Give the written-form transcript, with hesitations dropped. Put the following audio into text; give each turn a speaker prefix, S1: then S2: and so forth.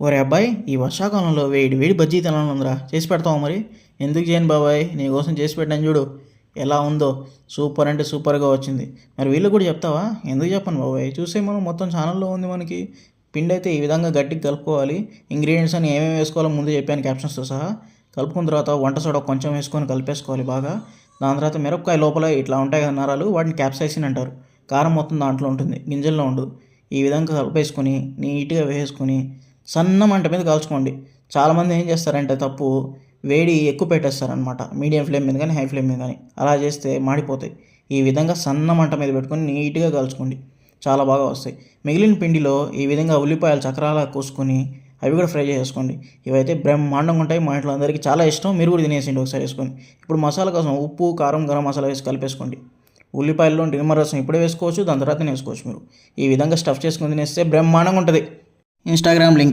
S1: ఒరే అబ్బాయి, ఈ వర్షాకాలంలో వేడి వేడి బజ్జీ తినాలందిరా, చేసి పెడతావా మరి? ఎందుకు చేయను బాబాయ్, నీకోసం చేసి పెట్టాను చూడు, ఎలా ఉందో. సూపర్ అంటే సూపర్గా వచ్చింది. మరి వీళ్ళు కూడా చెప్తావా? ఎందుకు చెప్పను బాబాయ్, చూసే మనం మొత్తం ఛానల్లో ఉంది మనకి. పిండి అయితే ఈ విధంగా గట్టిగా కలుపుకోవాలి. ఇంగ్రీడియంట్స్ అని ఏమేమి వేసుకోవాలో ముందు చెప్పాను క్యాప్షన్స్తో సహా. కలుపుకున్న తర్వాత వంట సోడా కొంచెం వేసుకొని కలిపేసుకోవాలి బాగా. దాని తర్వాత మిరపకాయ లోపల ఇట్లా ఉంటాయి కదా నరాలు, వాటిని క్యాప్సైసిన్ అంటారు. కారం మొత్తం దాంట్లో ఉంటుంది, గింజల్లో ఉండదు. ఈ విధంగా కలిపేసుకొని నీట్గా వేసుకొని సన్న మంట మీద కాల్చుకోండి. చాలామంది ఏం చేస్తారంటే తప్పు, వేడి ఎక్కువ పెట్టేస్తారనమాట, మీడియం ఫ్లేమ్ మీద కానీ హై ఫ్లేమ్ మీద కానీ. అలా చేస్తే మాడిపోతాయి. ఈ విధంగా సన్న మంట మీద పెట్టుకొని నీట్గా కాల్చుకోండి, చాలా బాగా వస్తాయి. మిగిలిన పిండిలో ఈ విధంగా ఉల్లిపాయలు చక్రాలా కోసుకొని అవి కూడా ఫ్రై చేసుకోండి. ఇవైతే బ్రహ్మాండంగా ఉంటాయి, మా ఇంట్లో అందరికీ చాలా ఇష్టం. మీరు కూడా తినేసిండి ఒకసారి వేసుకొని. ఇప్పుడు మసాలా కోసం ఉప్పు, కారం, గరం మసాలా వేసి కలిపేసుకోండి. ఉల్లిపాయల్లో నిమ్మరసం ఇప్పుడే వేసుకోవచ్చు, దాని తర్వాత వేసుకోవచ్చు. మీరు ఈ విధంగా స్టఫ్ చేసుకొని తినేస్తే బ్రహ్మాండంగా ఉంటుంది. Instagram link